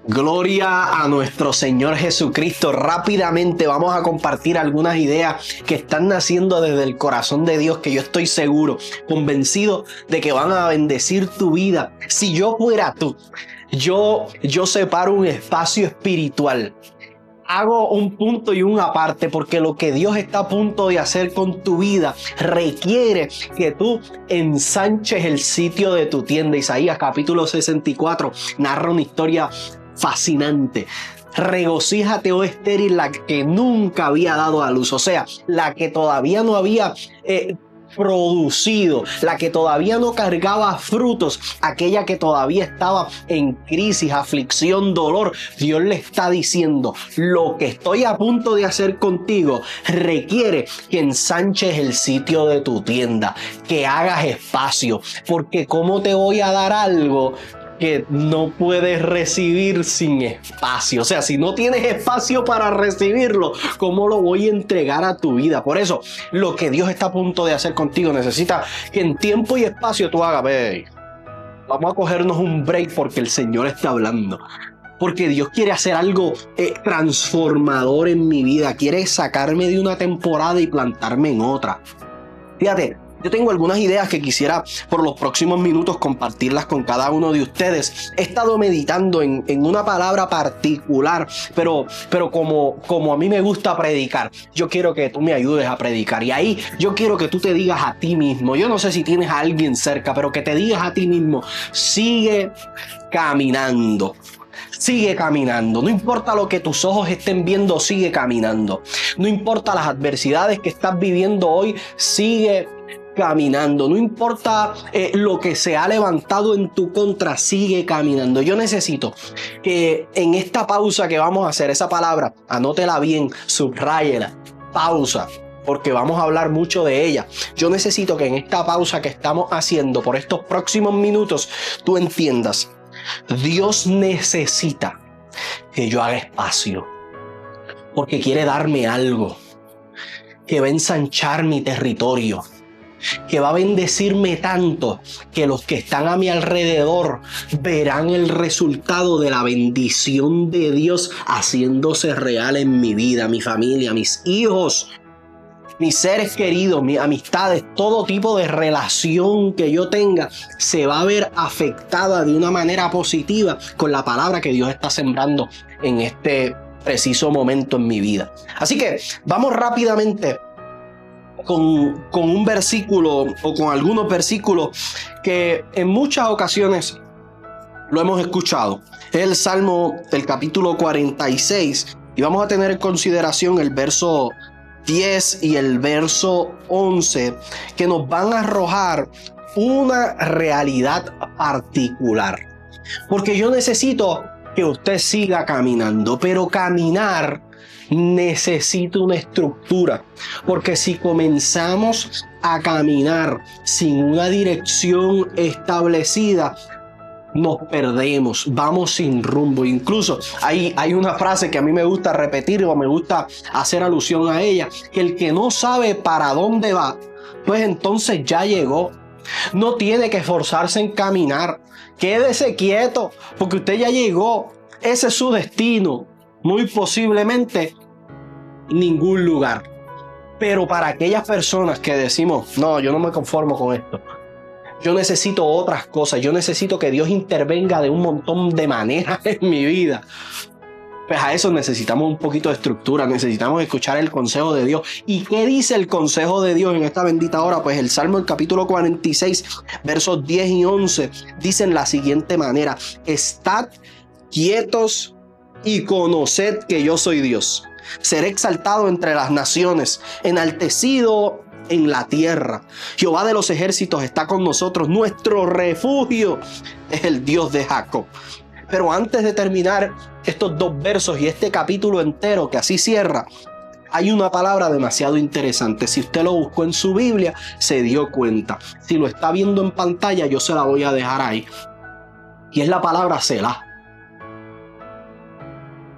Gloria a nuestro Señor Jesucristo. Rápidamente vamos a compartir algunas ideas que están naciendo desde el corazón de Dios, que yo estoy seguro, convencido de que van a bendecir tu vida. Si yo fuera tú, yo separo un espacio espiritual. Hago un punto y un aparte, porque lo que Dios está a punto de hacer con tu vida requiere que tú ensanches el sitio de tu tienda. Isaías capítulo 64 narra una historia fascinante. Regocíjate, oh estéril, la que nunca había dado a luz, o sea, la que todavía no había producido, la que todavía no cargaba frutos, aquella que todavía estaba en crisis, aflicción, dolor. Dios le está diciendo: lo que estoy a punto de hacer contigo requiere que ensanches el sitio de tu tienda, que hagas espacio, porque ¿cómo te voy a dar algo que no puedes recibir sin espacio? O sea, si no tienes espacio para recibirlo, ¿cómo lo voy a entregar a tu vida? Por eso, lo que Dios está a punto de hacer contigo necesita que en tiempo y espacio tú hagas: vamos a cogernos un break porque el Señor está hablando. Porque Dios quiere hacer algo transformador en mi vida. Quiere sacarme de una temporada y plantarme en otra. Fíjate, yo tengo algunas ideas que quisiera por los próximos minutos compartirlas con cada uno de ustedes. He estado meditando en una palabra particular, pero como a mí me gusta predicar, yo quiero que tú me ayudes a predicar. Y ahí yo quiero que tú te digas a ti mismo, yo no sé si tienes a alguien cerca, pero que te digas a ti mismo: sigue caminando. Sigue caminando. No importa lo que tus ojos estén viendo, sigue caminando. No importa las adversidades que estás viviendo hoy, sigue caminando. No importa lo que se ha levantado en tu contra, sigue caminando. Yo necesito que en esta pausa que vamos a hacer, esa palabra, anótela bien, subráyela, pausa, porque vamos a hablar mucho de ella. Yo necesito que en esta pausa que estamos haciendo por estos próximos minutos, tú entiendas: Dios necesita que yo haga espacio, porque quiere darme algo que va a ensanchar mi territorio, que va a bendecirme tanto que los que están a mi alrededor verán el resultado de la bendición de Dios haciéndose real en mi vida, mi familia, mis hijos, mis seres queridos, mis amistades. Todo tipo de relación que yo tenga se va a ver afectada de una manera positiva con la palabra que Dios está sembrando en este preciso momento en mi vida. Así que vamos rápidamente con un versículo o con algunos versículos que en muchas ocasiones lo hemos escuchado. Es el Salmo, el capítulo 46, y vamos a tener en consideración el verso 10 y el verso 11, que nos van a arrojar una realidad particular. Porque yo necesito que usted siga caminando, pero caminar necesita una estructura. Porque si comenzamos a caminar sin una dirección establecida, nos perdemos, vamos sin rumbo. Incluso hay una frase que a mí me gusta repetir o me gusta hacer alusión a ella: que el que no sabe para dónde va, pues entonces ya llegó. No tiene que esforzarse en caminar. Quédese quieto, porque usted ya llegó. Ese es su destino. Muy posiblemente ningún lugar. Pero para aquellas personas que decimos: no, yo no me conformo con esto, yo necesito otras cosas, yo necesito que Dios intervenga de un montón de maneras en mi vida, pues a eso necesitamos un poquito de estructura, necesitamos escuchar el consejo de Dios. ¿Y qué dice el consejo de Dios en esta bendita hora? Pues el Salmo, el capítulo 46, versos 10 y 11, dicen la siguiente manera: estad quietos y conoced que yo soy Dios. Seré exaltado entre las naciones, enaltecido en la tierra. Jehová de los ejércitos está con nosotros. Nuestro refugio es el Dios de Jacob. Pero antes de terminar estos dos versos y este capítulo entero que así cierra, hay una palabra demasiado interesante. Si usted lo buscó en su Biblia, se dio cuenta. Si lo está viendo en pantalla, yo se la voy a dejar ahí. Y es la palabra Selah.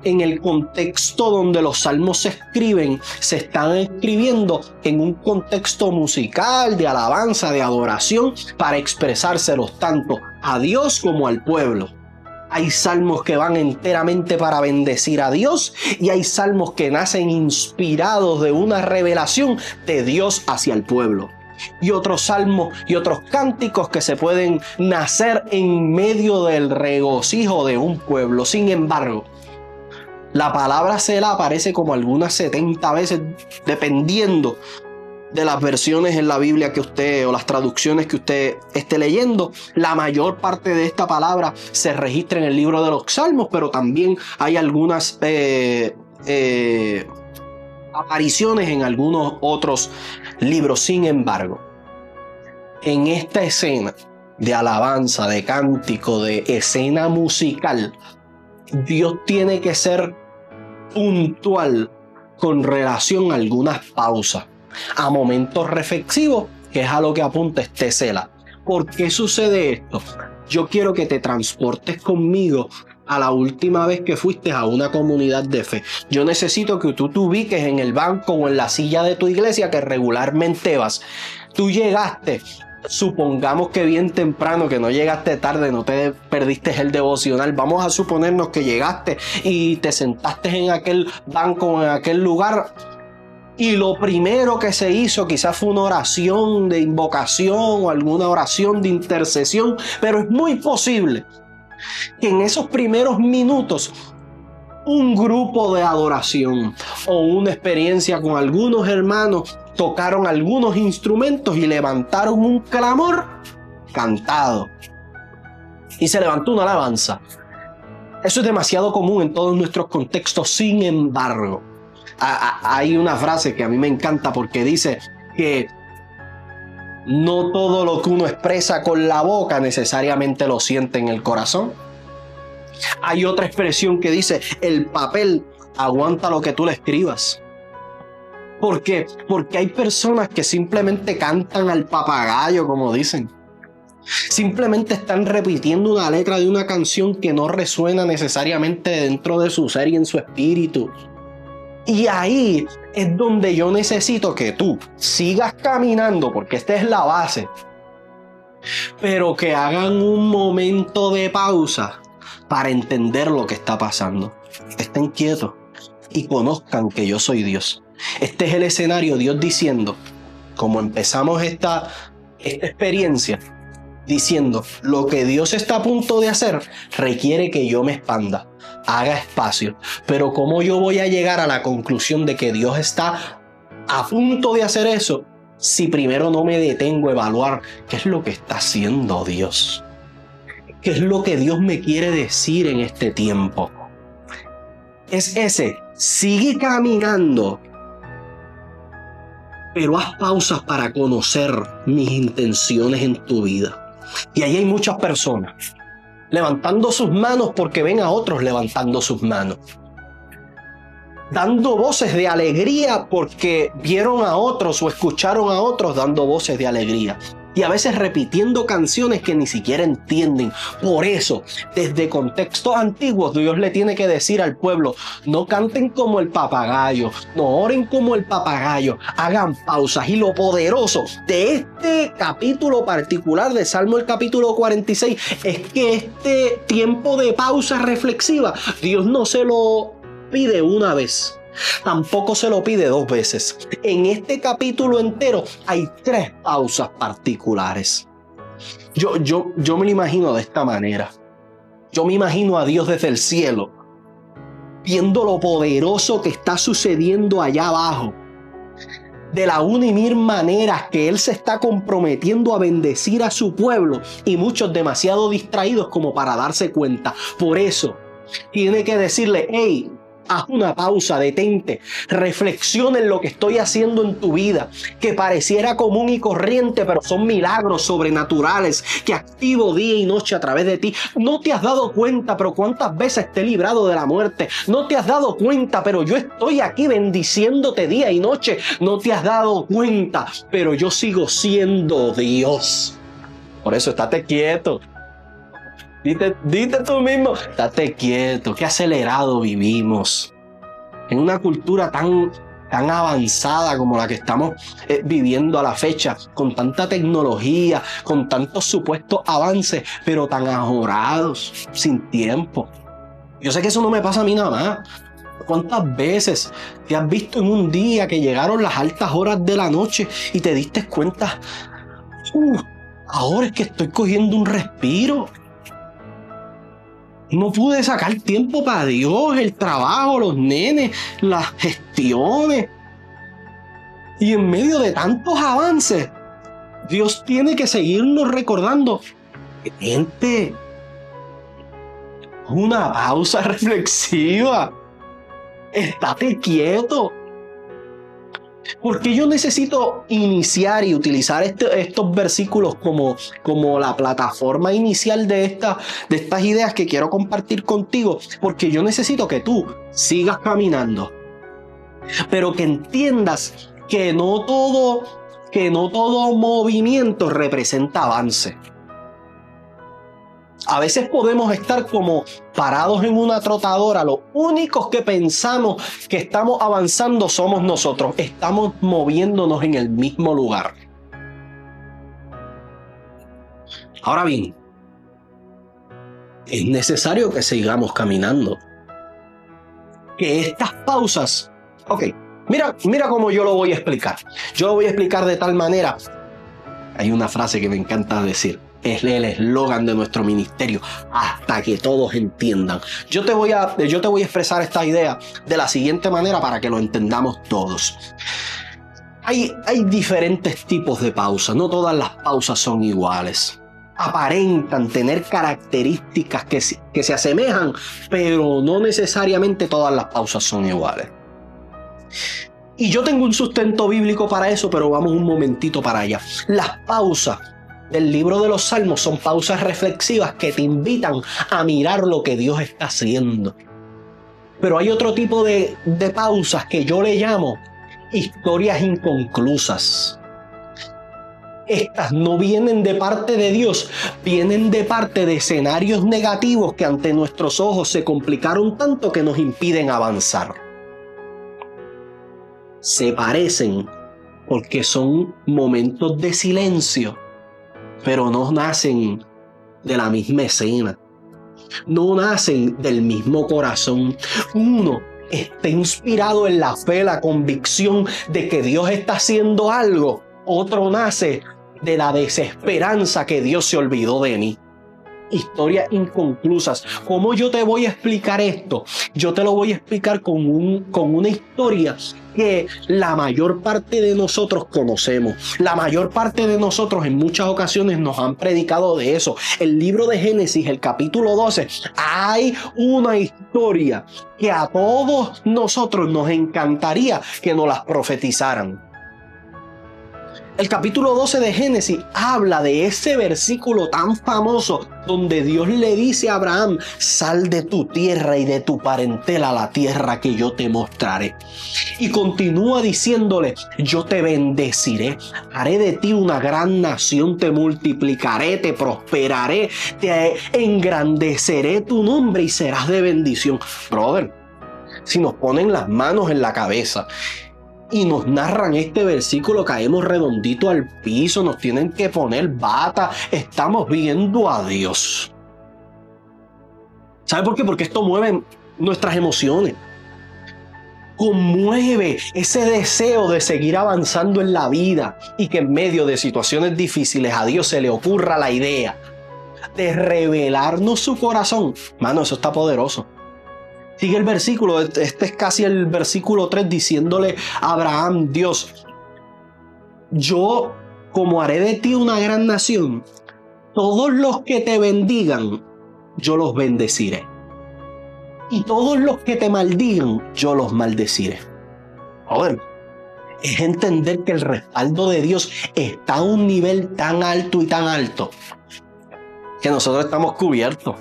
En el contexto donde los salmos se escriben, se están escribiendo en un contexto musical, de alabanza, de adoración, para expresárselos tanto a Dios como al pueblo. Hay salmos que van enteramente para bendecir a Dios y hay salmos que nacen inspirados de una revelación de Dios hacia el pueblo. Y otros salmos y otros cánticos que se pueden nacer en medio del regocijo de un pueblo. Sin embargo, la palabra Selah aparece como algunas 70 veces, dependiendo de las versiones en la Biblia que usted o las traducciones que usted esté leyendo. La mayor parte de esta palabra se registra en el libro de los Salmos, pero también hay algunas apariciones en algunos otros libros. Sin embargo, en esta escena de alabanza, de cántico, de escena musical, Dios tiene que ser puntual con relación a algunas pausas, a momentos reflexivos, que es a lo que apunta este Selah. ¿Por qué sucede esto? Yo quiero que te transportes conmigo a la última vez que fuiste a una comunidad de fe. Yo necesito que tú te ubiques en el banco o en la silla de tu iglesia que regularmente vas. Tú llegaste, supongamos que bien temprano, que no llegaste tarde, no te perdiste el devocional. Vamos a suponernos que llegaste y te sentaste en aquel banco o en aquel lugar. Y lo primero que se hizo quizás fue una oración de invocación o alguna oración de intercesión, pero es muy posible que en esos primeros minutos un grupo de adoración o una experiencia con algunos hermanos tocaron algunos instrumentos y levantaron un clamor cantado. Y se levantó una alabanza. Eso es demasiado común en todos nuestros contextos. Sin embargo, hay una frase que a mí me encanta porque dice que no todo lo que uno expresa con la boca necesariamente lo siente en el corazón. Hay otra expresión que dice: el papel aguanta lo que tú le escribas. ¿Por qué? Porque hay personas que simplemente cantan al papagayo, como dicen. Simplemente están repitiendo una letra de una canción que no resuena necesariamente dentro de su ser y en su espíritu. Y ahí es donde yo necesito que tú sigas caminando, porque esta es la base, pero que hagan un momento de pausa para entender lo que está pasando. Estén quietos y conozcan que yo soy Dios. Este es el escenario, Dios diciendo, como empezamos esta experiencia, diciendo: lo que Dios está a punto de hacer requiere que yo me expanda, haga espacio. Pero ¿cómo yo voy a llegar a la conclusión de que Dios está a punto de hacer eso si primero no me detengo a evaluar qué es lo que está haciendo Dios? ¿Qué es lo que Dios me quiere decir en este tiempo? Es ese: sigue caminando, pero haz pausas para conocer mis intenciones en tu vida. Y ahí hay muchas personas levantando sus manos porque ven a otros levantando sus manos, dando voces de alegría porque vieron a otros o escucharon a otros dando voces de alegría. Y a veces repitiendo canciones que ni siquiera entienden. Por eso, desde contextos antiguos, Dios le tiene que decir al pueblo: no canten como el papagayo, no oren como el papagayo, hagan pausas. Y lo poderoso de este capítulo particular de Salmo, el capítulo 46, es que este tiempo de pausa reflexiva, Dios no se lo pide una vez, tampoco se lo pide 2 veces. En este capítulo entero hay 3 pausas particulares. Yo me lo imagino de esta manera. Yo me imagino a Dios desde el cielo, viendo lo poderoso que está sucediendo allá abajo, de la una y mil maneras que Él se está comprometiendo a bendecir a su pueblo, y muchos demasiado distraídos como para darse cuenta. Por eso tiene que decirle: hey, haz una pausa, detente, reflexiona en lo que estoy haciendo en tu vida, que pareciera común y corriente, pero son milagros sobrenaturales que activo día y noche a través de ti. No te has dado cuenta, pero cuántas veces te he librado de la muerte. No te has dado cuenta, pero yo estoy aquí bendiciéndote día y noche. No te has dado cuenta, pero yo sigo siendo Dios. Por eso estate quieto. Dite tú mismo: estate quieto. Qué acelerado vivimos. En una cultura tan tan avanzada como la que estamos viviendo a la fecha, con tanta tecnología, con tantos supuestos avances, pero tan ajorados, sin tiempo. Yo sé que eso no me pasa a mí nada más. ¿Cuántas veces te has visto en un día que llegaron las altas horas de la noche y te diste cuenta, ahora es que estoy cogiendo un respiro? No pude sacar tiempo para Dios, el trabajo, los nenes, las gestiones. Y en medio de tantos avances, Dios tiene que seguirnos recordando, gente, una pausa reflexiva. Estate quieto. Porque yo necesito iniciar y utilizar estos versículos como la plataforma inicial de estas ideas que quiero compartir contigo. Porque yo necesito que tú sigas caminando. Pero que entiendas que no todo movimiento representa avance. A veces podemos estar como parados en una trotadora. Los únicos que pensamos que estamos avanzando somos nosotros. Estamos moviéndonos en el mismo lugar. Ahora bien, es necesario que sigamos caminando. Que estas pausas... Ok, mira cómo yo lo voy a explicar. Yo lo voy a explicar de tal manera. Hay una frase que me encanta decir. Es el eslogan de nuestro ministerio, hasta que todos entiendan. Yo te voy a expresar esta idea de la siguiente manera para que lo entendamos todos. Hay diferentes tipos de pausas, no todas las pausas son iguales. Aparentan tener características que se asemejan, pero no necesariamente todas las pausas son iguales. Y yo tengo un sustento bíblico para eso, pero vamos un momentito para allá. Las pausas del libro de los Salmos son pausas reflexivas que te invitan a mirar lo que Dios está haciendo. Pero hay otro tipo de pausas que yo le llamo historias inconclusas. Estas no vienen de parte de Dios, vienen de parte de escenarios negativos que ante nuestros ojos se complicaron tanto que nos impiden avanzar. Se parecen porque son momentos de silencio, pero no nacen de la misma escena, no nacen del mismo corazón. Uno está inspirado en la fe, la convicción de que Dios está haciendo algo. Otro nace de la desesperanza que Dios se olvidó de mí. Historias inconclusas. ¿Cómo yo te voy a explicar esto? Yo te lo voy a explicar con una historia que la mayor parte de nosotros conocemos. La mayor parte de nosotros en muchas ocasiones nos han predicado de eso. El libro de Génesis, el capítulo 12, hay una historia que a todos nosotros nos encantaría que nos las profetizaran. El capítulo 12 de Génesis habla de ese versículo tan famoso donde Dios le dice a Abraham: sal de tu tierra y de tu parentela a la tierra que yo te mostraré. Y continúa diciéndole: yo te bendeciré, haré de ti una gran nación, te multiplicaré, te prosperaré, te engrandeceré tu nombre y serás de bendición. Brother, si nos ponen las manos en la cabeza y nos narran este versículo, caemos redondito al piso, nos tienen que poner bata, estamos viendo a Dios. ¿Sabe por qué? Porque esto mueve nuestras emociones. Conmueve ese deseo de seguir avanzando en la vida y que en medio de situaciones difíciles a Dios se le ocurra la idea de revelarnos su corazón. Mano, eso está poderoso. Sigue el versículo, este es casi el versículo 3, diciéndole a Abraham: Dios, yo como haré de ti una gran nación, todos los que te bendigan, yo los bendeciré. Y todos los que te maldigan, yo los maldeciré. Joder, es entender que el respaldo de Dios está a un nivel tan alto y tan alto que nosotros estamos cubiertos.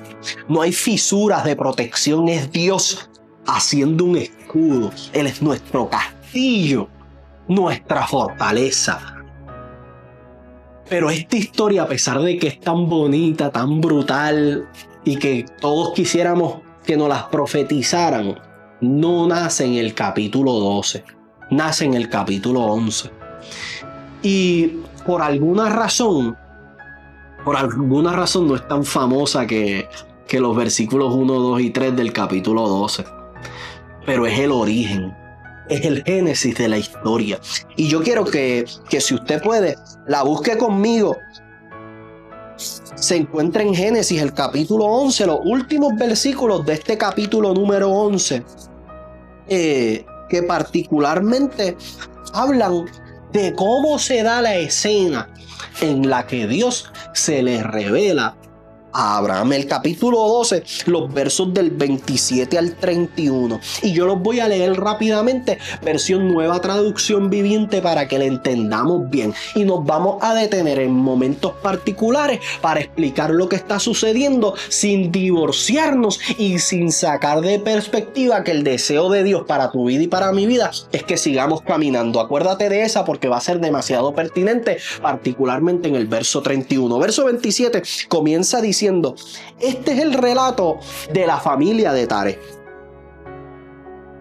No hay fisuras de protección, es Dios haciendo un escudo. Él es nuestro castillo, nuestra fortaleza. Pero esta historia, a pesar de que es tan bonita, tan brutal y que todos quisiéramos que nos las profetizaran, no nace en el capítulo 12. nace en el capítulo 11. Y por alguna razón no es tan famosa que los versículos 1, 2 y 3 del capítulo 12. Pero es el origen, es el génesis de la historia. Y yo quiero que si usted puede, la busque conmigo. Se encuentra en Génesis, el capítulo 11, los últimos versículos de este capítulo número 11, que particularmente hablan de cómo se da la escena en la que Dios se le revela a Abraham. El capítulo 12, los versos del 27 al 31. Y yo los voy a leer rápidamente, versión Nueva Traducción Viviente, para que la entendamos bien. Y nos vamos a detener en momentos particulares para explicar lo que está sucediendo sin divorciarnos y sin sacar de perspectiva que el deseo de Dios para tu vida y para mi vida es que sigamos caminando. Acuérdate de esa porque va a ser demasiado pertinente, particularmente en el verso 31. Verso 27 comienza diciendo: este es el relato de la familia de Taré.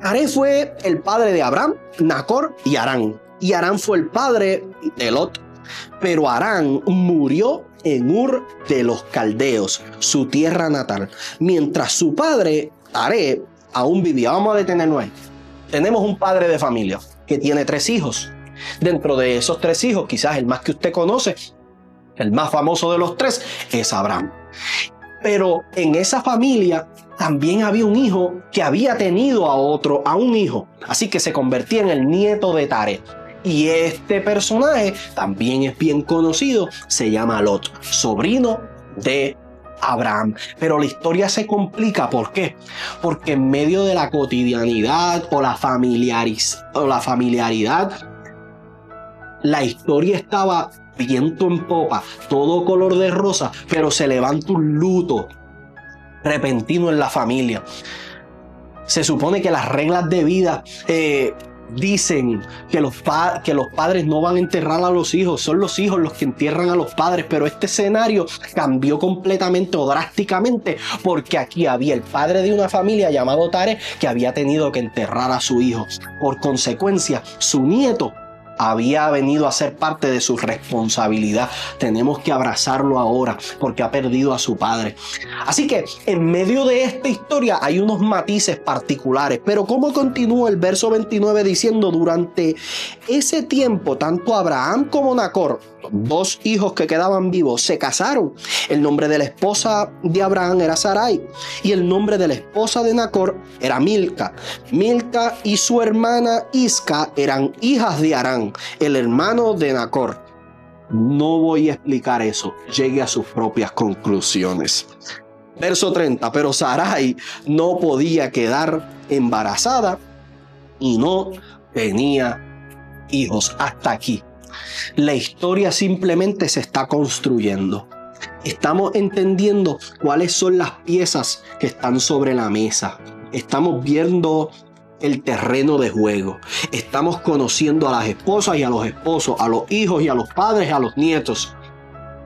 Taré fue el padre de Abraham, Nacor y Harán. Y Harán fue el padre de Lot. Pero Harán murió en Ur de los Caldeos, su tierra natal, mientras su padre, Taré, aún vivía. Vamos a detenernos ahí. Tenemos un padre de familia que tiene 3 hijos. Dentro de esos 3 hijos, quizás el más que usted conoce, el más famoso de los 3, es Abraham. Pero en esa familia también había un hijo que había tenido a un hijo. Así que se convertía en el nieto de Taré. Y este personaje también es bien conocido. Se llama Lot, sobrino de Abraham. Pero la historia se complica. ¿Por qué? Porque en medio de la cotidianidad o la familiaridad, la historia estaba viento en popa, todo color de rosa, pero se levanta un luto repentino en la familia. Se supone que las reglas de vida dicen que los padres no van a enterrar a los hijos, son los hijos los que entierran a los padres, pero este escenario cambió completamente o drásticamente porque aquí había el padre de una familia llamado Taré que había tenido que enterrar a su hijo. Por consecuencia, su nieto había venido a ser parte de su responsabilidad. Tenemos que abrazarlo ahora porque ha perdido a su padre. Así que en medio de esta historia hay unos matices particulares. Pero ¿cómo continúa el verso 29 diciendo? Durante ese tiempo, tanto Abraham como Nacor, 2 hijos que quedaban vivos, se casaron. El nombre de la esposa de Abraham era Sarai y el nombre de la esposa de Nacor era Milca. Milca y su hermana Isca eran hijas de Harán, el hermano de Nacor. No voy a explicar eso, llegue a sus propias conclusiones. Verso 30, pero Sarai no podía quedar embarazada y no tenía hijos. Hasta aquí. La historia simplemente se está construyendo. Estamos entendiendo cuáles son las piezas que están sobre la mesa. Estamos viendo el terreno de juego. Estamos conociendo a las esposas y a los esposos, a los hijos y a los padres y a los nietos.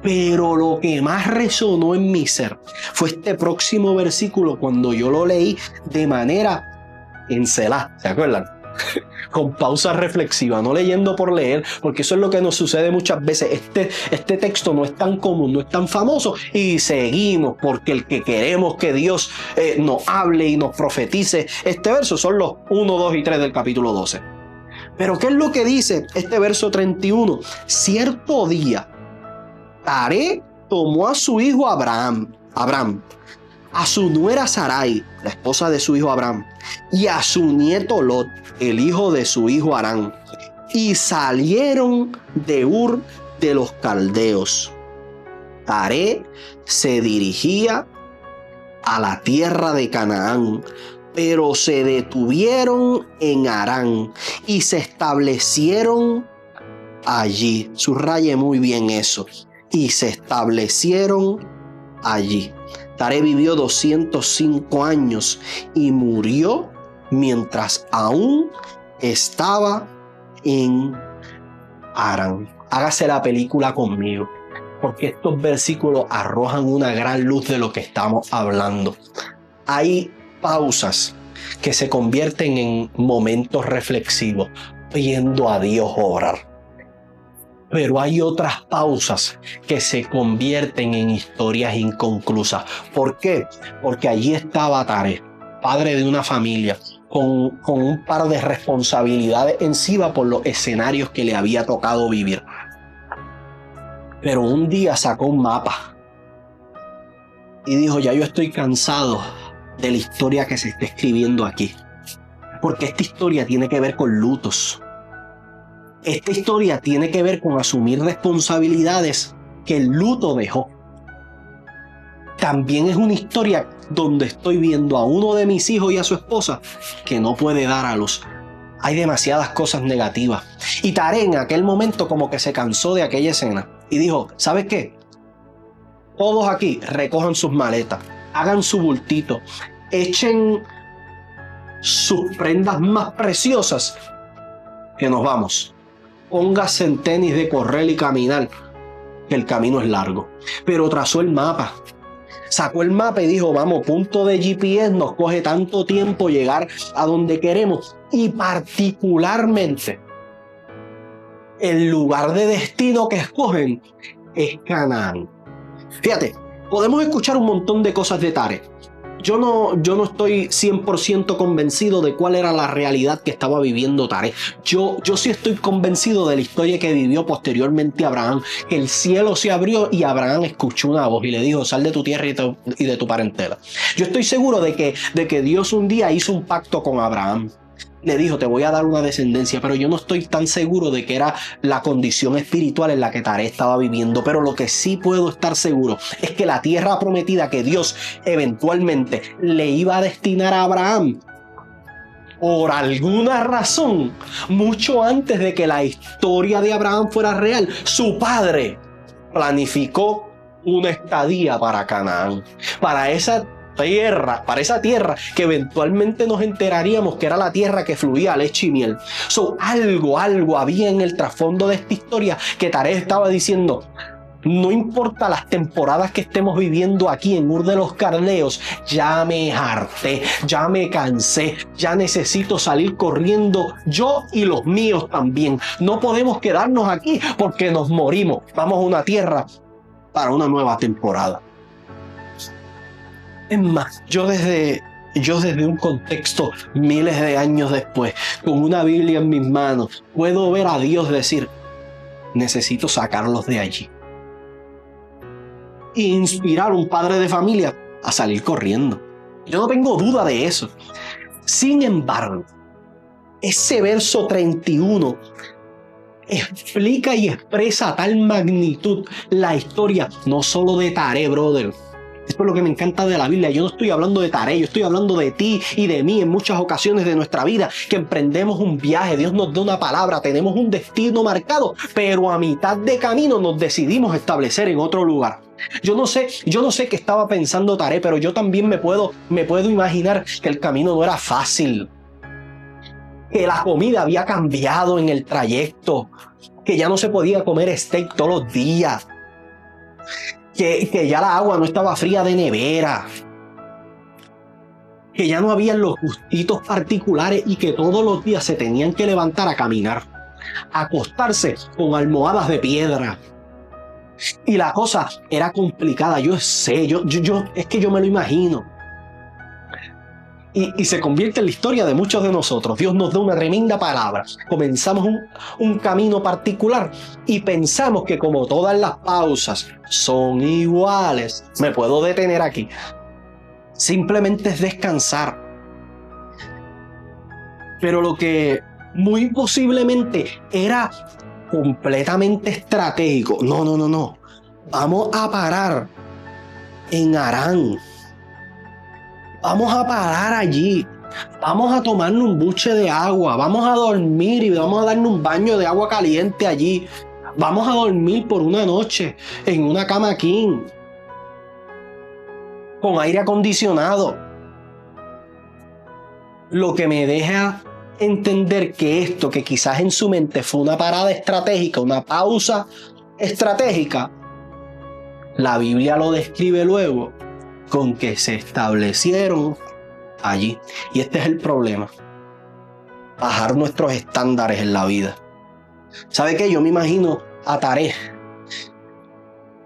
Pero lo que más resonó en mi ser fue este próximo versículo cuando yo lo leí de manera encelada. ¿Se acuerdan? Con pausa reflexiva, no leyendo por leer, porque eso es lo que nos sucede muchas veces. Este texto no es tan común, no es tan famoso y seguimos porque el que queremos que Dios nos hable y nos profetice este verso son los 1, 2 y 3 del capítulo 12. Pero ¿qué es lo que dice este verso 31? Cierto día, Taré tomó a su hijo Abraham, a su nuera Sarai, la esposa de su hijo Abraham, y a su nieto Lot, el hijo de su hijo Harán, y salieron de Ur de los Caldeos. Taré se dirigía a la tierra de Canaán, pero se detuvieron en Harán y se establecieron allí. Subraye muy bien eso. Y se establecieron allí. Taré vivió 205 años y murió mientras aún estaba en Harán. Hágase la película conmigo, porque estos versículos arrojan una gran luz de lo que estamos hablando. Hay pausas que se convierten en momentos reflexivos. viendo a Dios obrar. Pero hay otras pausas que se convierten en historias inconclusas. ¿Por qué? Porque allí estaba Taré, padre de una familia, con un par de responsabilidades encima por los escenarios que le había tocado vivir. Pero un día sacó un mapa y dijo: ya yo estoy cansado de la historia que se está escribiendo aquí. Porque esta historia tiene que ver con lutos. Esta historia tiene que ver con asumir responsabilidades que el luto dejó. También es una historia donde estoy viendo a uno de mis hijos y a su esposa que no puede dar a luz. Hay demasiadas cosas negativas. Y Taré en aquel momento como que se cansó de aquella escena y dijo: ¿sabes qué? Todos aquí recojan sus maletas, hagan su bultito, echen sus prendas más preciosas, que nos vamos. Póngase en tenis de correr y caminar, que el camino es largo. Pero trazó el mapa. Sacó el mapa y dijo: vamos, punto de GPS, nos coge tanto tiempo llegar a donde queremos. Y particularmente, el lugar de destino que escogen es Canaán. Fíjate, podemos escuchar un montón de cosas de Taré. Yo no estoy 100% convencido de cuál era la realidad que estaba viviendo Taré. Yo sí estoy convencido de la historia que vivió posteriormente Abraham. Que el cielo se abrió y Abraham escuchó una voz y le dijo: sal de tu tierra y de tu parentela. Yo estoy seguro de que Dios un día hizo un pacto con Abraham. Le dijo: te voy a dar una descendencia, pero yo no estoy tan seguro de que era la condición espiritual en la que Taré estaba viviendo. Pero lo que sí puedo estar seguro es que la tierra prometida que Dios eventualmente le iba a destinar a Abraham, por alguna razón, mucho antes de que la historia de Abraham fuera real, su padre planificó una estadía para Canaán, para esa tierra que eventualmente nos enteraríamos que era la tierra que fluía leche y miel. Algo había en el trasfondo de esta historia que Taré estaba diciendo: no importa las temporadas que estemos viviendo aquí en Ur de los Caldeos, ya me harté, ya me cansé, ya necesito salir corriendo, yo y los míos también. No podemos quedarnos aquí porque nos morimos. Vamos a una tierra para una nueva temporada. Es más, yo desde un contexto miles de años después, con una Biblia en mis manos, puedo ver a Dios decir: necesito sacarlos de allí. E inspirar a un padre de familia a salir corriendo. Yo no tengo duda de eso. Sin embargo, ese verso 31 explica y expresa a tal magnitud la historia, no solo de Taré, brother. Esto es lo que me encanta de la Biblia. Yo no estoy hablando de Taré, yo estoy hablando de ti y de mí en muchas ocasiones de nuestra vida, que emprendemos un viaje, Dios nos da una palabra, tenemos un destino marcado, pero a mitad de camino nos decidimos establecer en otro lugar. Yo no sé qué estaba pensando Taré, pero yo también me puedo imaginar que el camino no era fácil, que la comida había cambiado en el trayecto, que ya no se podía comer steak todos los días, que ya la agua no estaba fría de nevera, que ya no habían los gustitos particulares y que todos los días se tenían que levantar a caminar, a acostarse con almohadas de piedra. Y la cosa era complicada, yo sé, es que yo me lo imagino. Y se convierte en la historia de muchos de nosotros. Dios nos da una tremenda palabra. Comenzamos un camino particular y pensamos que como todas las pausas son iguales, me puedo detener aquí. Simplemente es descansar. Pero lo que muy posiblemente era completamente estratégico. No. Vamos a parar en Harán. Vamos a parar allí, vamos a tomarnos un buche de agua, vamos a dormir y vamos a darnos un baño de agua caliente allí. Vamos a dormir por una noche en una cama king, con aire acondicionado. Lo que me deja entender que esto, que quizás en su mente fue una parada estratégica, una pausa estratégica, la Biblia lo describe luego con que se establecieron allí. Y este es el problema. bajar nuestros estándares en la vida. ¿Sabe qué? Yo me imagino a Taré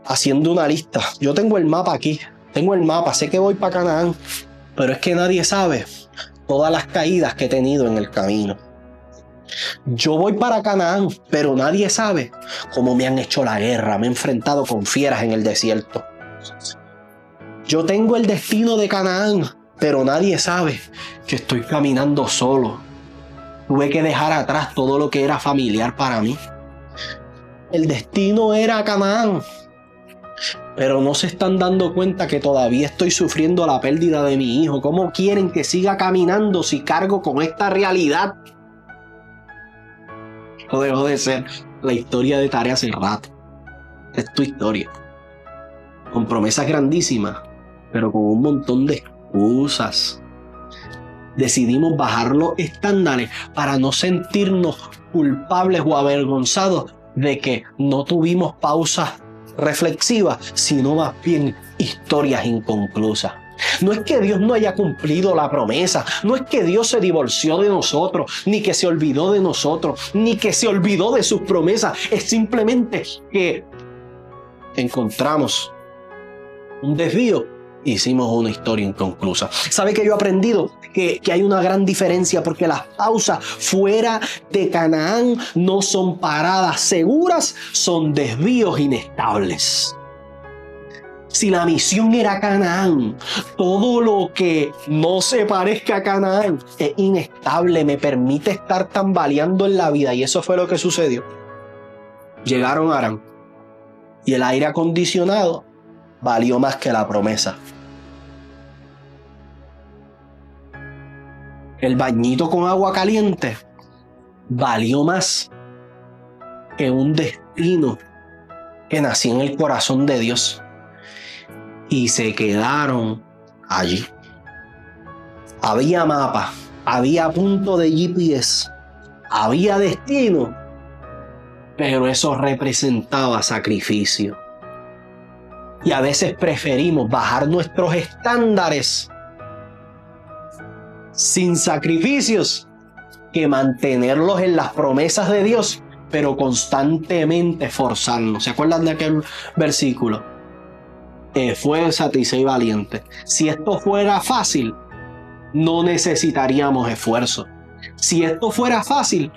haciendo una lista. Yo tengo el mapa aquí, sé que voy para Canaán, pero es que nadie sabe todas las caídas que he tenido en el camino. Yo voy para Canaán, pero nadie sabe cómo me han hecho la guerra, me he enfrentado con fieras en el desierto. Yo tengo el destino de Canaán, pero nadie sabe que estoy caminando solo. Tuve que dejar atrás todo lo que era familiar para mí. El destino era Canaán, pero no se están dando cuenta que todavía estoy sufriendo la pérdida de mi hijo. ¿Cómo quieren que siga caminando si cargo con esta realidad? No dejó de ser la historia de Taré hace rato. Es tu historia. Con promesas grandísimas, pero con un montón de excusas. Decidimos bajar los estándares para no sentirnos culpables o avergonzados de que no tuvimos pausas reflexivas, sino más bien historias inconclusas. No es que Dios no haya cumplido la promesa, no es que Dios se divorció de nosotros, ni que se olvidó de nosotros, ni que se olvidó de sus promesas. Es simplemente que encontramos un desvío. Hicimos una historia inconclusa. ¿Sabe que yo he aprendido? Que hay una gran diferencia, porque las pausas fuera de Canaán no son paradas seguras, son desvíos inestables. Si la misión era Canaán, todo lo que no se parezca a Canaán es inestable, me permite estar tambaleando en la vida, y eso fue lo que sucedió. Llegaron a Harán y el aire acondicionado valió más que la promesa. El bañito con agua caliente valió más que un destino que nació en el corazón de Dios. Y se quedaron allí. Había mapa, había punto de GPS, había destino, pero eso representaba sacrificio. Y a veces preferimos bajar nuestros estándares sin sacrificios que mantenerlos en las promesas de Dios, pero constantemente forzarnos. ¿Se acuerdan de aquel versículo? Esfuérzate y sé valiente. Si esto fuera fácil, no necesitaríamos esfuerzo. Si esto fuera fácil,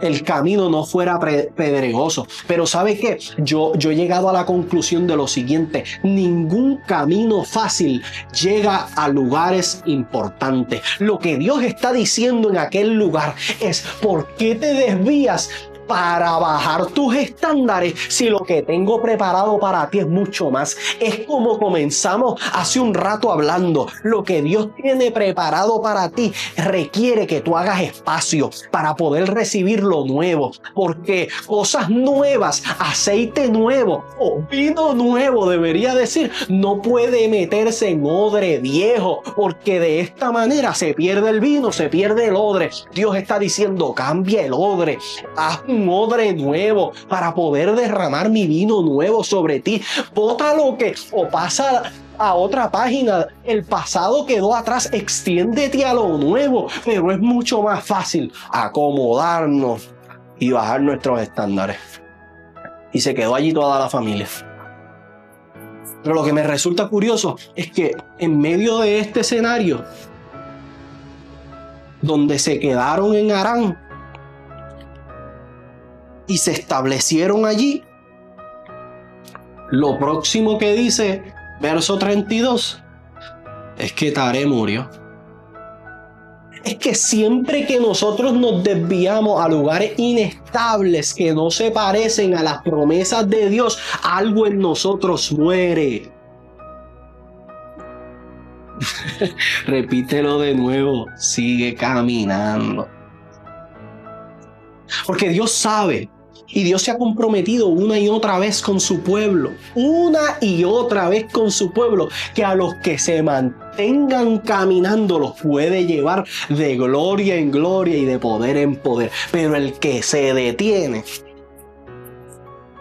el camino no fuera pedregoso. Pero ¿sabe qué? Yo he llegado a la conclusión de lo siguiente: ningún camino fácil llega a lugares importantes. Lo que Dios está diciendo en aquel lugar es: ¿por qué te desvías para bajar tus estándares si lo que tengo preparado para ti es mucho más? Es como comenzamos hace un rato hablando. Lo que Dios tiene preparado para ti requiere que tú hagas espacio para poder recibir lo nuevo, porque cosas nuevas, aceite nuevo o vino nuevo, debería decir, no puede meterse en odre viejo, porque de esta manera se pierde el vino, se pierde el odre. Dios está diciendo: cambia el odre, haz un odre nuevo para poder derramar mi vino nuevo sobre ti. Bota lo que o pasa a otra página. El pasado quedó atrás, extiéndete a lo nuevo. Pero es mucho más fácil acomodarnos y bajar nuestros estándares. Y se quedó allí toda la familia. Pero lo que me resulta curioso es que en medio de este escenario, donde se quedaron en Harán y se establecieron allí, lo próximo que dice verso 32 es que Taré murió. Es que siempre que nosotros nos desviamos a lugares inestables que no se parecen a las promesas de Dios, algo en nosotros muere. Repítelo de nuevo, sigue caminando. Porque Dios sabe, y Dios se ha comprometido una y otra vez con su pueblo, que a los que se mantengan caminando los puede llevar de gloria en gloria y de poder en poder. Pero el que se detiene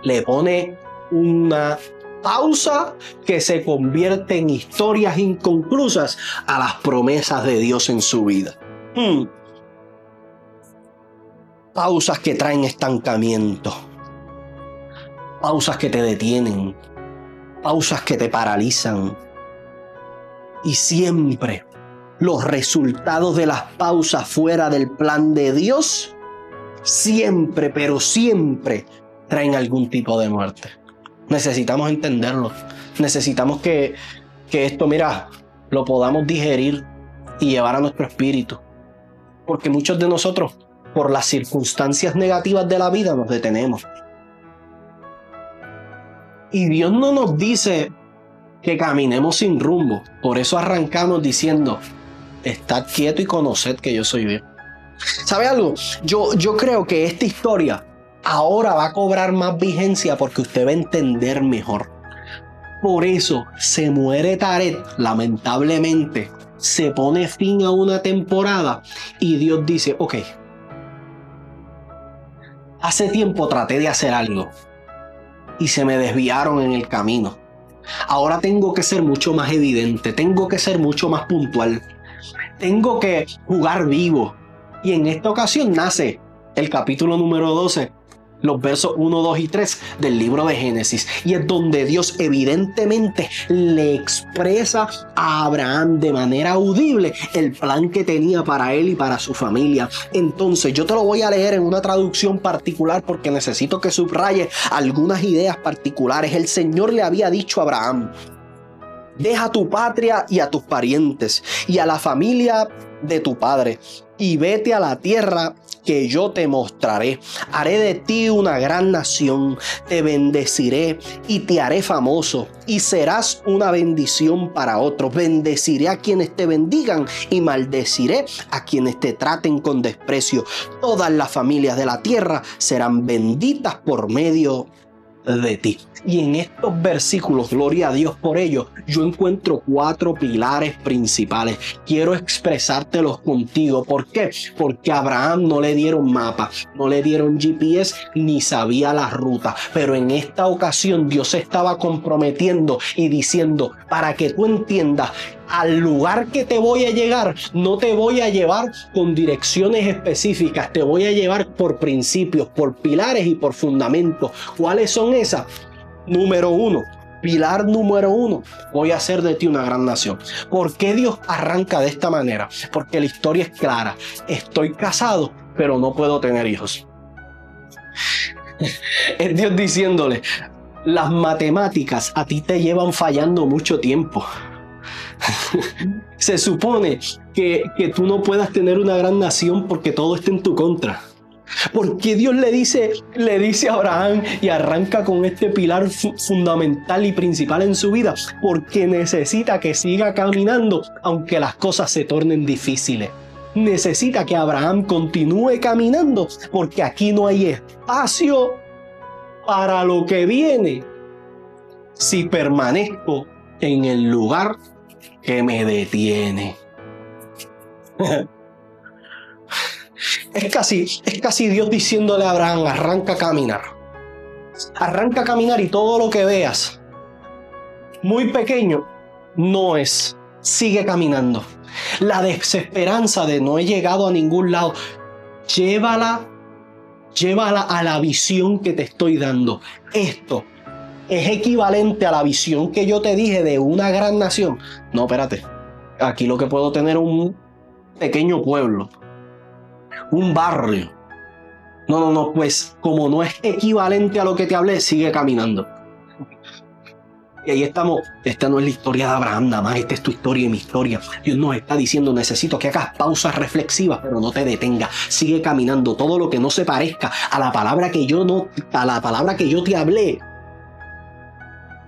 le pone una pausa que se convierte en historias inconclusas a las promesas de Dios en su vida. pausas que traen estancamiento, pausas que te detienen, pausas que te paralizan. Y siempre los resultados de las pausas fuera del plan de Dios, siempre, pero siempre traen algún tipo de muerte. Necesitamos entenderlo. Necesitamos que esto, mira, lo podamos digerir y llevar a nuestro espíritu. Porque muchos de nosotros, por las circunstancias negativas de la vida, nos detenemos. Y Dios no nos dice que caminemos sin rumbo. Por eso arrancamos diciendo, estad quieto y conoced que yo soy Dios. ¿Sabe algo? Yo creo que esta historia ahora va a cobrar más vigencia porque usted va a entender mejor. Por eso se muere Tareth, lamentablemente. Se pone fin a una temporada y Dios dice, ok, hace tiempo traté de hacer algo y se me desviaron en el camino. Ahora tengo que ser mucho más evidente, tengo que ser mucho más puntual, tengo que jugar vivo. Y en esta ocasión nace el capítulo número 12, los versos 1, 2 y 3 del libro de Génesis. Y es donde Dios evidentemente le expresa a Abraham de manera audible el plan que tenía para él y para su familia. Entonces yo te lo voy a leer en una traducción particular porque necesito que subraye algunas ideas particulares. El Señor le había dicho a Abraham, deja tu patria y a tus parientes y a la familia de tu padre y vete a la tierra que yo te mostraré. Haré de ti una gran nación, te bendeciré y te haré famoso y serás una bendición para otros. Bendeciré a quienes te bendigan y maldeciré a quienes te traten con desprecio. Todas las familias de la tierra serán benditas por medio de ti. Y en estos versículos, gloria a Dios por ello, yo encuentro 4 pilares principales. Quiero expresártelos contigo. ¿Por qué? Porque a Abraham no le dieron mapa, no le dieron GPS, ni sabía la ruta. Pero en esta ocasión Dios se estaba comprometiendo y diciendo, para que tú entiendas, al lugar que te voy a llegar, no te voy a llevar con direcciones específicas, te voy a llevar por principios, por pilares y por fundamentos. ¿Cuáles son esas? Número 1, pilar número 1, voy a hacer de ti una gran nación. ¿Por qué Dios arranca de esta manera? Porque la historia es clara. Estoy casado, pero no puedo tener hijos. Es Dios diciéndole, las matemáticas a ti te llevan fallando mucho tiempo. Se supone que tú no puedas tener una gran nación porque todo está en tu contra. Porque Dios le dice a Abraham y arranca con este pilar fundamental y principal en su vida, porque necesita que siga caminando aunque las cosas se tornen difíciles. Necesita que Abraham continúe caminando porque aquí no hay espacio para lo que viene si permanezco en el lugar que me detiene. Es casi Dios diciéndole a Abraham, arranca a caminar. Arranca a caminar y todo lo que veas muy pequeño no es. Sigue caminando. La desesperanza de no he llegado a ningún lado, llévala a la visión que te estoy dando. Esto es equivalente a la visión que yo te dije de una gran nación. No, espérate. Aquí lo que puedo tener es un pequeño pueblo, un barrio. No, pues como no es equivalente a lo que te hablé, sigue caminando. Y ahí estamos. Esta no es la historia de Abraham nada más, esta es tu historia y mi historia. Dios nos está diciendo, necesito que hagas pausas reflexivas, pero no te detengas. Sigue caminando. Todo lo que no se parezca a la palabra que yo te hablé,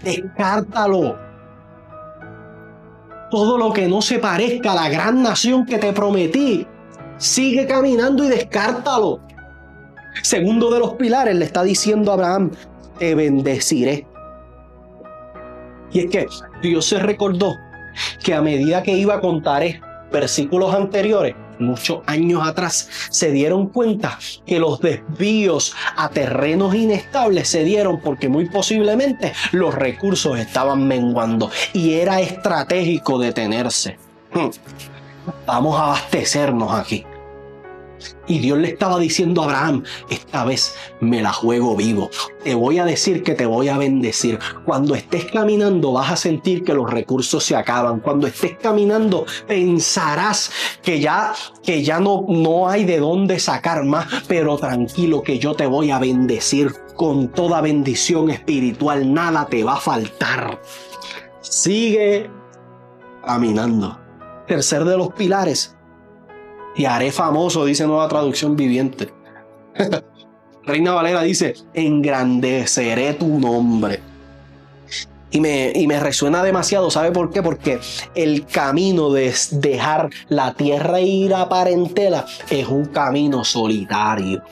descártalo. Todo lo que no se parezca a la gran nación que te prometí, sigue caminando y descártalo. Segundo de los pilares, le está diciendo a Abraham, te bendeciré. Y es que Dios se recordó que a medida que iba con Tareth, versículos anteriores, muchos años atrás, se dieron cuenta que los desvíos a terrenos inestables se dieron porque muy posiblemente los recursos estaban menguando y era estratégico detenerse. Vamos a abastecernos aquí. Y Dios le estaba diciendo a Abraham, esta vez me la juego vivo. Te voy a decir que te voy a bendecir. Cuando estés caminando vas a sentir que los recursos se acaban. Cuando estés caminando pensarás que ya no hay de dónde sacar más. Pero tranquilo que yo te voy a bendecir con toda bendición espiritual. Nada te va a faltar. Sigue caminando. Tercer de los pilares. Te haré famoso, dice Nueva Traducción Viviente. Reina Valera dice, engrandeceré tu nombre. Y me resuena demasiado, ¿sabe por qué? Porque el camino de dejar la tierra e ir a parentela es un camino solitario.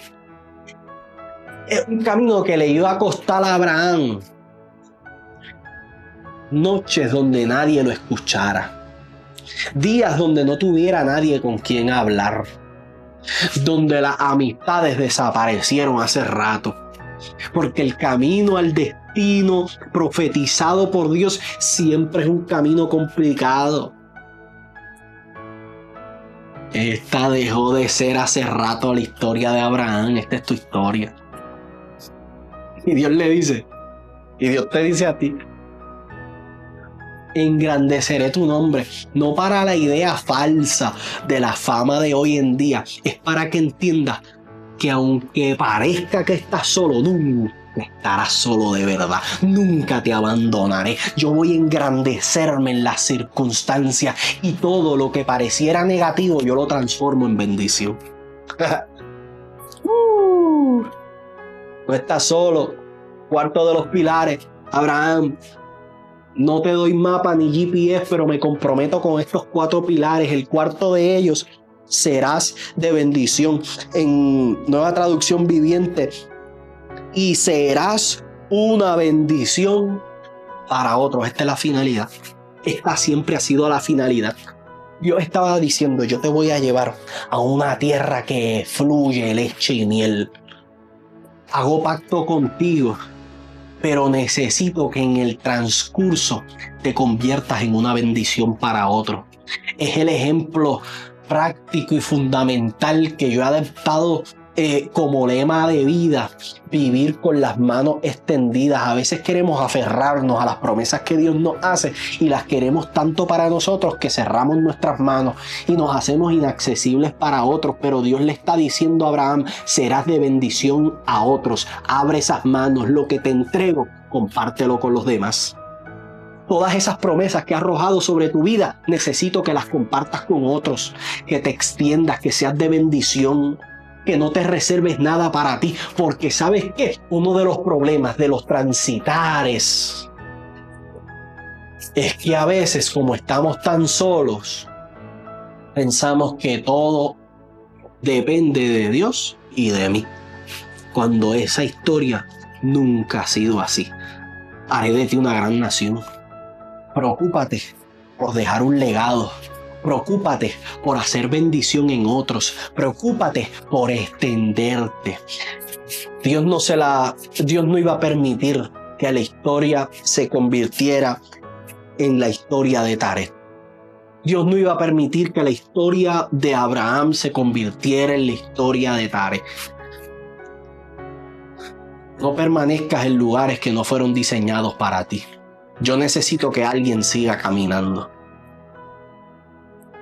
Es un camino que le iba a costar a Abraham noches donde nadie lo escuchara. Días donde no tuviera nadie con quien hablar, donde las amistades desaparecieron hace rato, porque el camino al destino profetizado por Dios siempre es un camino complicado. Esta dejó de ser hace rato la historia de Abraham. Esta es tu historia. Y Dios le dice, y Dios te dice a ti, engrandeceré tu nombre, no para la idea falsa de la fama de hoy en día, es para que entiendas que aunque parezca que estás solo, nunca estarás solo de verdad, nunca te abandonaré. Yo voy a engrandecerme en las circunstancias y todo lo que pareciera negativo yo lo transformo en bendición. No estás solo. Cuarto de los pilares, Abraham. No te doy mapa ni GPS, pero me comprometo con estos 4 pilares. El cuarto de ellos, serás de bendición. En Nueva Traducción Viviente, y serás una bendición para otros. Esta es la finalidad. Esta siempre ha sido la finalidad. Dios estaba diciendo, yo te voy a llevar a una tierra que fluye leche y miel. Hago pacto contigo, pero necesito que en el transcurso te conviertas en una bendición para otros. Es el ejemplo práctico y fundamental que yo he adoptado como lema de vida, vivir con las manos extendidas. A veces queremos aferrarnos a las promesas que Dios nos hace y las queremos tanto para nosotros que cerramos nuestras manos y nos hacemos inaccesibles para otros. Pero Dios le está diciendo a Abraham, serás de bendición a otros. Abre esas manos, lo que te entrego, compártelo con los demás. Todas esas promesas que ha arrojado sobre tu vida, necesito que las compartas con otros, que te extiendas, que seas de bendición, que no te reserves nada para ti, porque ¿sabes qué? Uno de los problemas de los transitares es que a veces, como estamos tan solos, pensamos que todo depende de Dios y de mí, cuando esa historia nunca ha sido así. Haré de ti una gran nación. Preocúpate por dejar un legado. Preocúpate por hacer bendición en otros. Preocúpate por extenderte. Dios no iba a permitir que la historia se convirtiera en la historia de Taré. Dios no iba a permitir que la historia de Abraham se convirtiera en la historia de Taré. No permanezcas en lugares que no fueron diseñados para ti. Yo necesito que alguien siga caminando.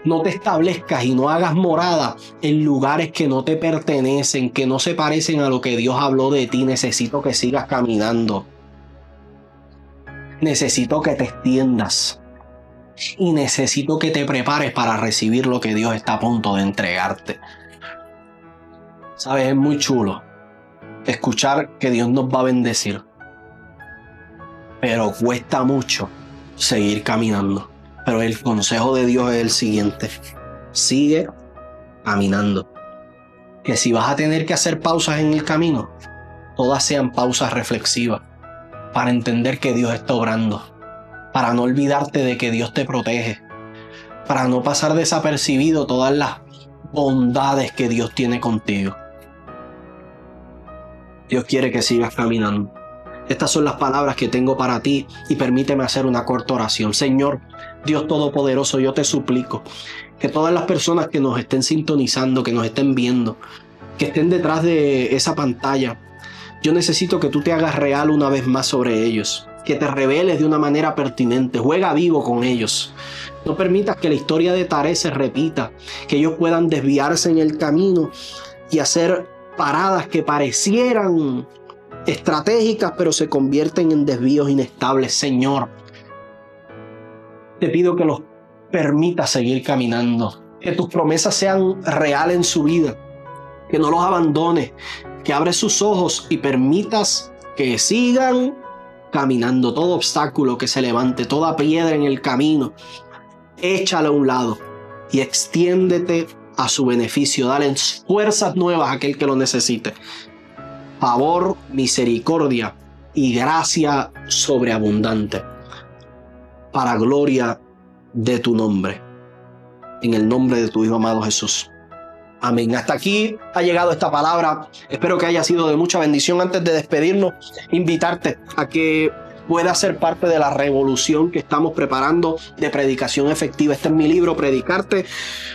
No te establezcas y no hagas morada en lugares que no te pertenecen, que no se parecen a lo que Dios habló de ti. Necesito que sigas caminando. Necesito que te extiendas. Y necesito que te prepares para recibir lo que Dios está a punto de entregarte. ¿Sabes? Es muy chulo escuchar que Dios nos va a bendecir. Pero cuesta mucho seguir caminando. Pero el consejo de Dios es el siguiente. Sigue caminando. Que si vas a tener que hacer pausas en el camino, todas sean pausas reflexivas. Para entender que Dios está obrando. Para no olvidarte de que Dios te protege. Para no pasar desapercibido todas las bondades que Dios tiene contigo. Dios quiere que sigas caminando. Estas son las palabras que tengo para ti y permíteme hacer una corta oración. Señor, Dios Todopoderoso, yo te suplico que todas las personas que nos estén sintonizando, que nos estén viendo, que estén detrás de esa pantalla, yo necesito que tú te hagas real una vez más sobre ellos, que te reveles de una manera pertinente, juega vivo con ellos. No permitas que la historia de Taré se repita, que ellos puedan desviarse en el camino y hacer paradas que parecieran estratégicas, pero se convierten en desvíos inestables. Señor, te pido que los permitas seguir caminando, que tus promesas sean reales en su vida, que no los abandones, que abres sus ojos y permitas que sigan caminando. Todo obstáculo que se levante, toda piedra en el camino, échala a un lado y extiéndete a su beneficio. Dale fuerzas nuevas a aquel que lo necesite. Favor, misericordia y gracia sobreabundante para gloria de tu nombre. En el nombre de tu Hijo amado Jesús. Amén. Hasta aquí ha llegado esta palabra. Espero que haya sido de mucha bendición. Antes de despedirnos, invitarte a que puedas ser parte de la revolución que estamos preparando de predicación efectiva. Este es mi libro, Predicarte.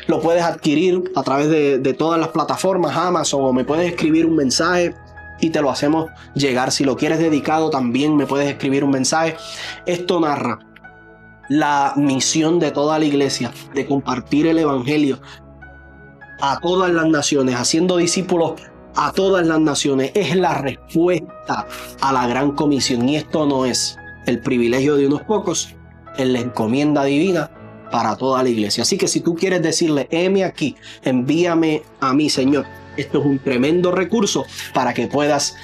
Lo puedes adquirir a través de todas las plataformas, Amazon, o me puedes escribir un mensaje y te lo hacemos llegar. Si lo quieres dedicado, también me puedes escribir un mensaje. Esto narra la misión de toda la iglesia de compartir el evangelio a todas las naciones, haciendo discípulos a todas las naciones. Es la respuesta a la gran comisión, y esto no es el privilegio de unos pocos, es la encomienda divina para toda la iglesia. Así que si tú quieres decirle, heme aquí, envíame a mí, Señor, esto es un tremendo recurso para que puedas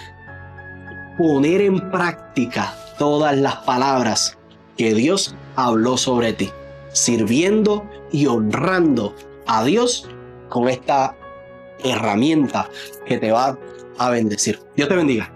poner en práctica todas las palabras que Dios habló sobre ti, sirviendo y honrando a Dios con esta herramienta que te va a bendecir. Dios te bendiga.